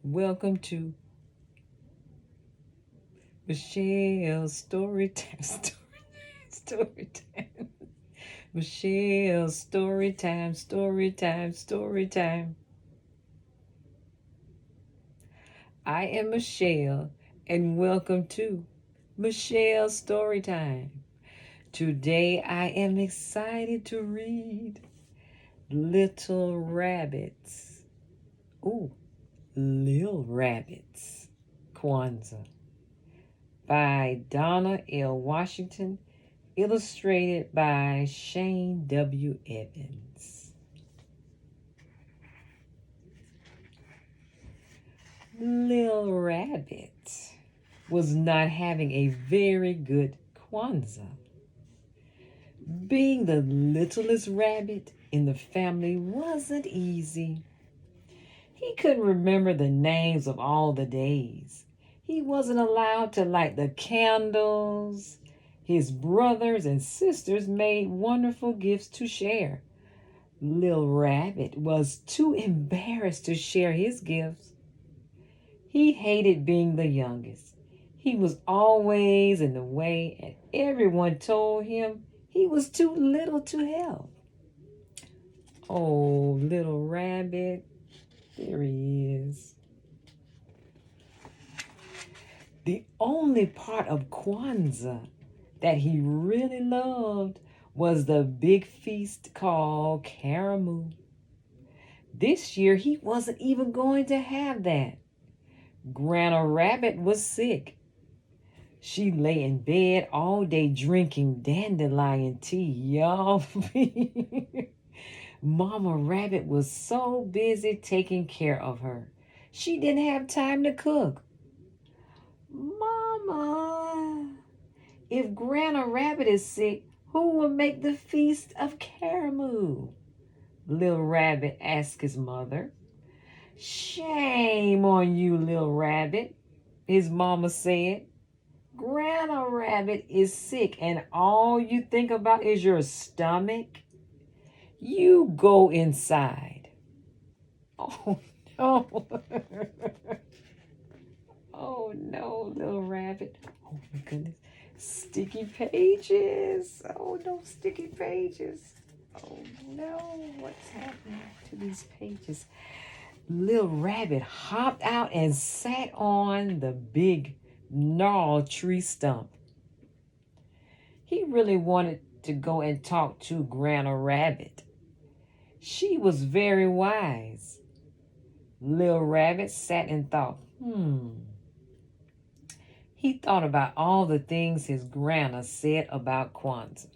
Welcome to Michelle's story time. Story time. Michelle's story time. Story time. Story time. I am Michelle, and welcome to Michelle's story time. Today I am excited to read Little Rabbits. Ooh, Lil Rabbits. Kwanzaa by Donna L. Washington, illustrated by Shane W. Evans. Lil Rabbit was not having a very good Kwanzaa. Being the littlest rabbit in the family wasn't easy. He couldn't remember the names of all the days. He wasn't allowed to light the candles. His brothers and sisters made wonderful gifts to share. Lil Rabbit was too embarrassed to share his gifts. He hated being the youngest. He was always in the way, and everyone told him he was too little to help. Oh, little rabbit, there he is. The only part of Kwanzaa that he really loved was the big feast called Karamu. This year he wasn't even going to have that. Grandma Rabbit was sick. She lay in bed all day drinking dandelion tea. Yummy. Mama Rabbit was so busy taking care of her. She didn't have time to cook. Mama, if Grandma Rabbit is sick, who will make the Feast of Karamu? Little Rabbit asked his mother. Shame on you, Little Rabbit, his mama said. Grandma Rabbit is sick and all you think about is your stomach. You go inside. Oh, no. Oh, no, Little Rabbit. Oh, my goodness. Sticky pages. Oh, no, sticky pages. Oh, no. What's happening to these pages? Little Rabbit hopped out and sat on the big gnarled tree stump. He really wanted to go and talk to Grandma Rabbit. She was very wise. Little Rabbit sat and thought, He thought about all the things his grandma said about Kwanzaa.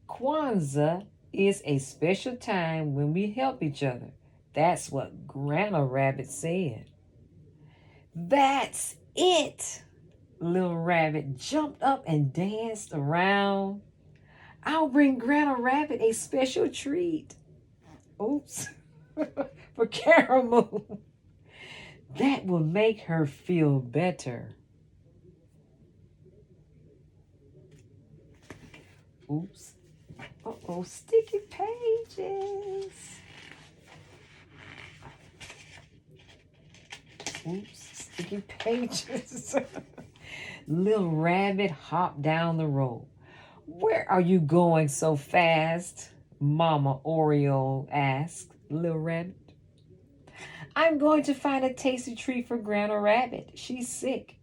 Kwanzaa is a special time when we help each other. That's what Grandma Rabbit said. That's it! Little Rabbit jumped up and danced around. I'll bring Grandma Rabbit a special treat. Oops. For caramel. That will make her feel better. Oops. Uh-oh, sticky pages. Oops, sticky pages. Little Rabbit hopped down the road. Where are you going so fast? Mama Oriole asked Little Rabbit. I'm going to find a tasty treat for Grandma Rabbit. She's sick.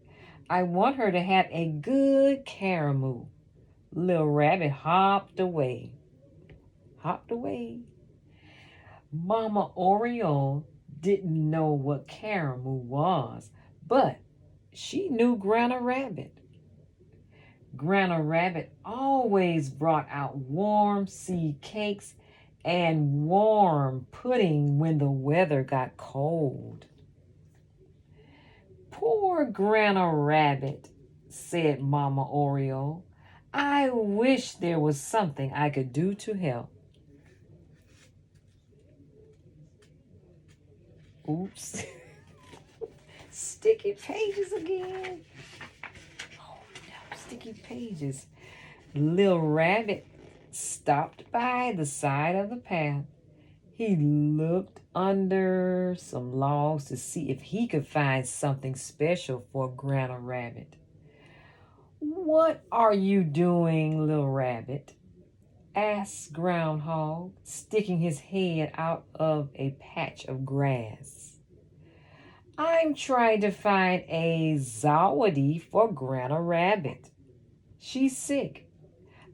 I want her to have a good caramel. Little Rabbit hopped away. Mama Oriole didn't know what caramel was, but she knew Grandma Rabbit. Grandma Rabbit always brought out warm seed cakes and warm pudding when the weather got cold. Poor Grandma Rabbit, said Mama Oriole. I wish there was something I could do to help. Oops. Sticky pages again. Oh no, sticky pages. Little Rabbit stopped by the side of the path. He looked under some logs to see if he could find something special for Grandma Rabbit. "What are you doing, little rabbit?" asked Groundhog, sticking his head out of a patch of grass. "I'm trying to find a Zawadi for Grandma Rabbit. She's sick.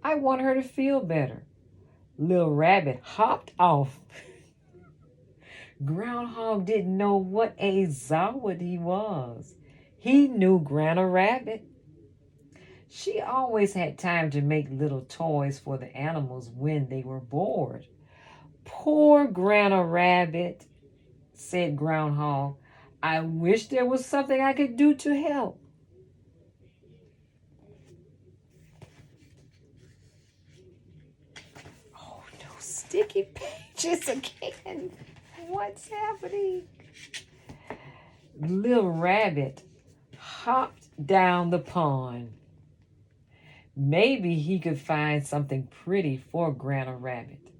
I want her to feel better." Little Rabbit hopped off. Groundhog didn't know what a Zawadi was. He knew Grandma Rabbit. She always had time to make little toys for the animals when they were bored. "Poor Grandma Rabbit," said Groundhog. "I wish there was something I could do to help." Oh no, sticky pages again. What's happening? Little Rabbit hopped down the pond. Maybe he could find something pretty for Grandma Rabbit.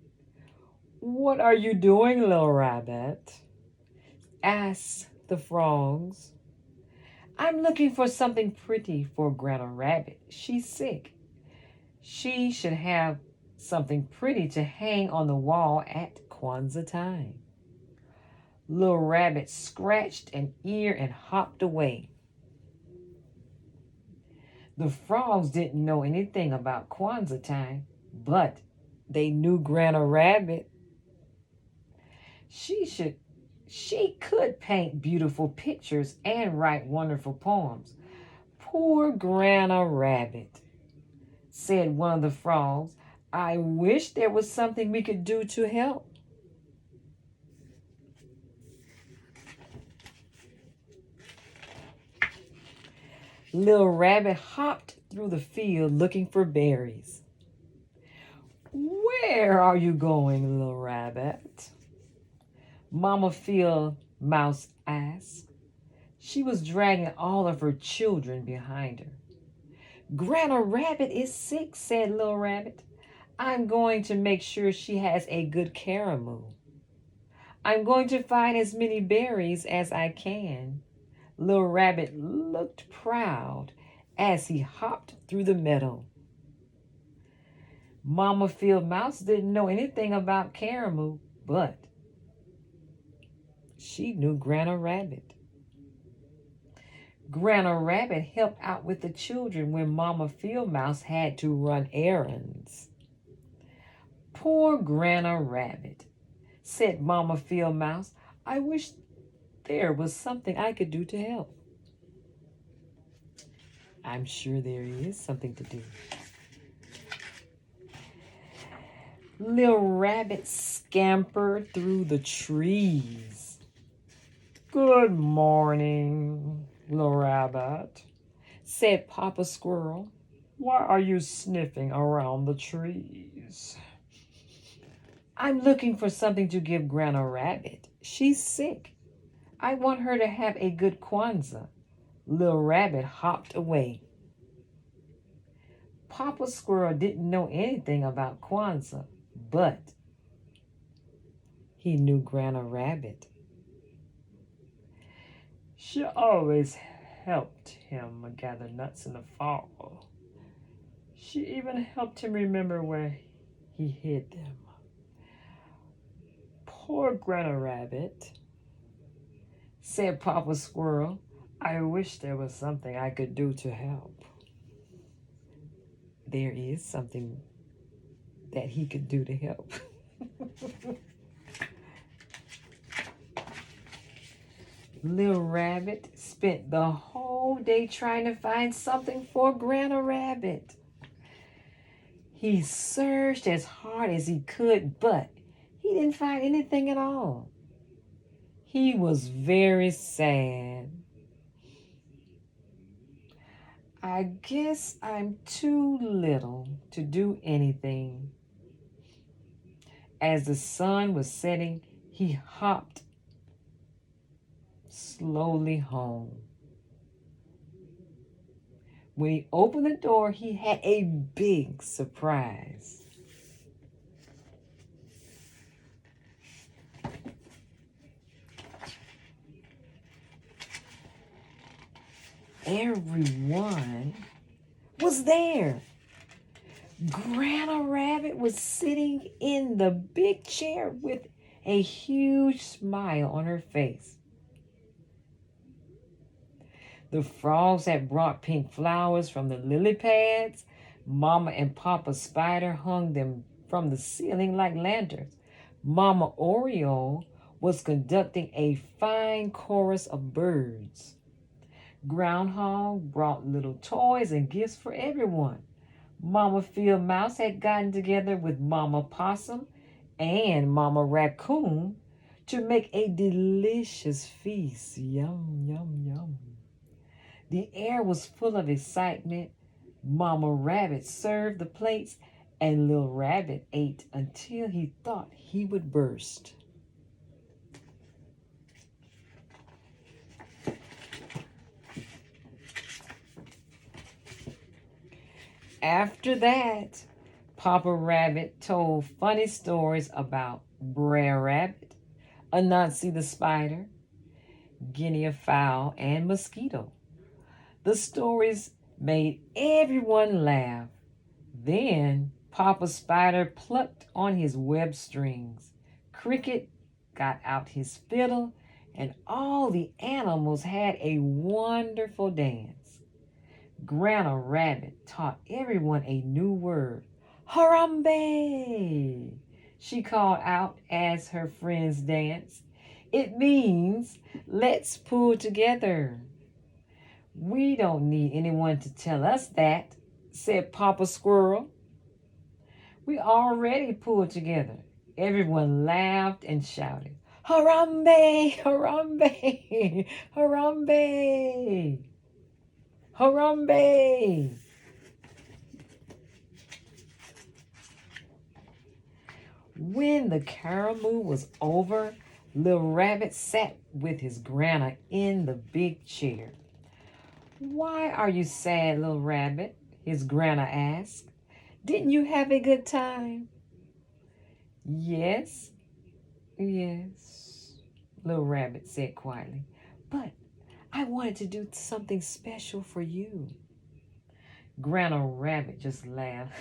"What are you doing, little rabbit?" asked the frogs. "I'm looking for something pretty for Grandma Rabbit. She's sick. She should have something pretty to hang on the wall at Kwanzaa time." Little Rabbit scratched an ear and hopped away. The frogs didn't know anything about Kwanzaa time, but they knew Grandma Rabbit. She could paint beautiful pictures and write wonderful poems. "Poor Grandma Rabbit," said one of the frogs. "I wish there was something we could do to help." Little Rabbit hopped through the field looking for berries. "Where are you going, little rabbit?" Mama Field Mouse asked. She was dragging all of her children behind her. "Grandma Rabbit is sick," said Little Rabbit. "I'm going to make sure she has a good caramel. I'm going to find as many berries as I can." Little Rabbit looked proud as he hopped through the meadow. Mama Field Mouse didn't know anything about caramel, but she knew Grandma Rabbit. Grandma Rabbit helped out with the children when Mama Field Mouse had to run errands. "Poor Grandma Rabbit," said Mama Field Mouse. "I wish there was something I could do to help." I'm sure there is something to do. Little Rabbit scampered through the trees. "Good morning, little Rabbit," said Papa Squirrel. "Why are you sniffing around the trees?" "I'm looking for something to give Grandma Rabbit. She's sick. I want her to have a good Kwanzaa." Little Rabbit hopped away. Papa Squirrel didn't know anything about Kwanzaa, but he knew Grandma Rabbit. She always helped him gather nuts in the fall. She even helped him remember where he hid them. "Poor Grandma Rabbit," said Papa Squirrel. "I wish there was something I could do to help." There is something that he could do to help. Little Rabbit spent the whole day trying to find something for Grandma Rabbit. He searched as hard as he could, but he didn't find anything at all. He was very sad. "I guess I'm too little to do anything." As the sun was setting, he hopped slowly home. When he opened the door, he had a big surprise. everyone was there. Grandma Rabbit was sitting in the big chair with a huge smile on her face. The frogs had brought pink flowers from the lily pads. Mama and Papa Spider hung them from the ceiling like lanterns. Mama Oriole was conducting a fine chorus of birds. Groundhog brought little toys and gifts for everyone. Mama Field Mouse had gotten together with Mama Possum and Mama Raccoon to make a delicious feast. Yum, yum, yum. The air was full of excitement. Mama Rabbit served the plates, and Little Rabbit ate until he thought he would burst. After that, Papa Rabbit told funny stories about Brer Rabbit, Anansi the Spider, Guinea Fowl, and Mosquito. The stories made everyone laugh. Then Papa Spider plucked on his web strings. Cricket got out his fiddle, and all the animals had a wonderful dance. Grandma Rabbit taught everyone a new word. Harambe! She called out as her friends danced. It means let's pull together. We don't need anyone to tell us that, said Papa Squirrel. We already pulled together. Everyone laughed and shouted, Harambe! Harambe! Harambe! Harambe! When the caramel was over, Little Rabbit sat with his grandma in the big chair. Why are you sad, Little Rabbit? His grandma asked. Didn't you have a good time? Yes, Little Rabbit said quietly. But I wanted to do something special for you. Grandma Rabbit just laughed.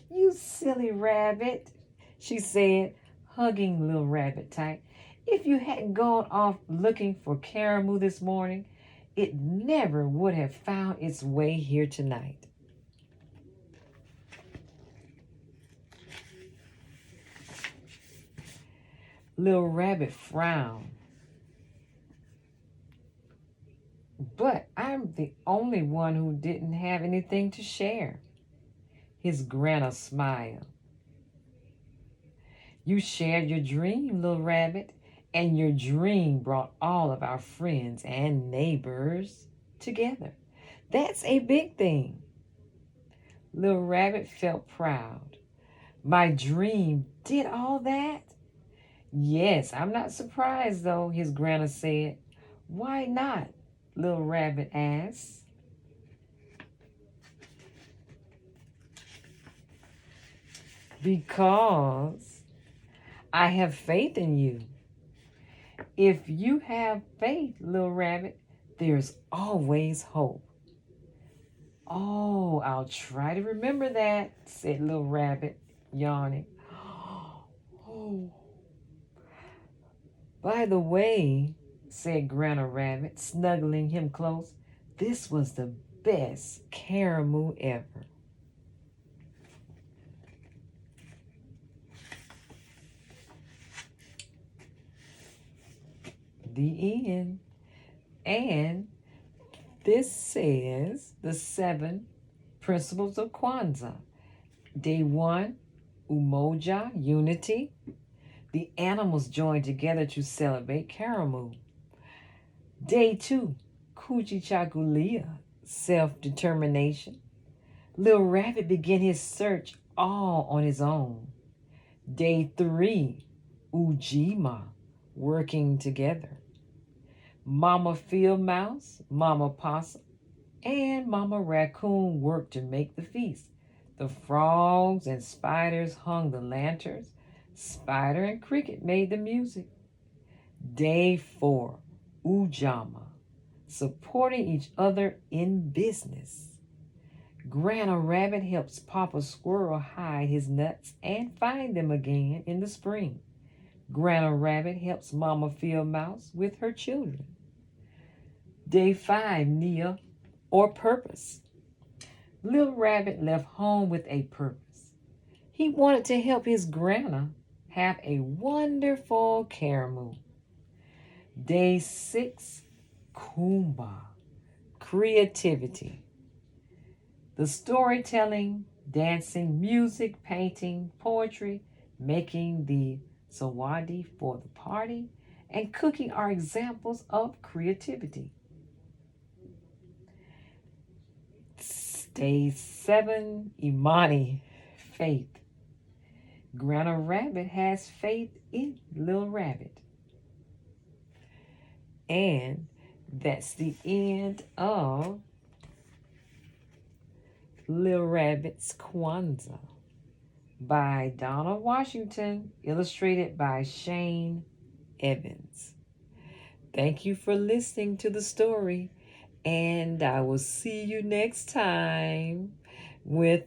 You silly rabbit, she said, hugging Little Rabbit tight. If you hadn't gone off looking for caramel this morning, it never would have found its way here tonight. Little Rabbit frowned. But I'm the only one who didn't have anything to share. His grandma smiled. You shared your dream, Little Rabbit, and your dream brought all of our friends and neighbors together. That's a big thing. Little Rabbit felt proud. My dream did all that? Yes, I'm not surprised though, his grandma said. Why not? Little Rabbit asked. Because I have faith in you. If you have faith, Little Rabbit, there's always hope. Oh, I'll try to remember that, said Little Rabbit, yawning. Oh. By the way, said Grandma Rabbit, snuggling him close, this was the best caramel ever. The end. And this says the 7 principles of Kwanzaa. Day 1, Umoja, unity. The animals join together to celebrate caramel. Day 2, Kujichagulia, self-determination. Little Rabbit began his search all on his own. Day 3, Ujima, working together. Mama Field Mouse, Mama Possum, and Mama Raccoon worked to make the feast. The frogs and spiders hung the lanterns. Spider and Cricket made the music. Day 4, Ujama, supporting each other in business. Grandma Rabbit helps Papa Squirrel hide his nuts and find them again in the spring. Grandma Rabbit helps Mama Field Mouse with her children. Day 5, Nia, or purpose. Little Rabbit left home with a purpose. He wanted to help his grandma have a wonderful caramel. Day 6, Kumbah, creativity. The storytelling, dancing, music, painting, poetry, making the sawadi for the party, and cooking are examples of creativity. Day 7, Imani, faith. Grandma Rabbit has faith in Little Rabbit. And that's the end of Little Rabbit's Kwanzaa by Donna Washington, illustrated by Shane Evans. Thank you for listening to the story, and I will see you next time with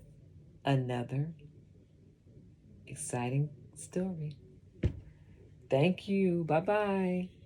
another exciting story. Thank you. Bye-bye.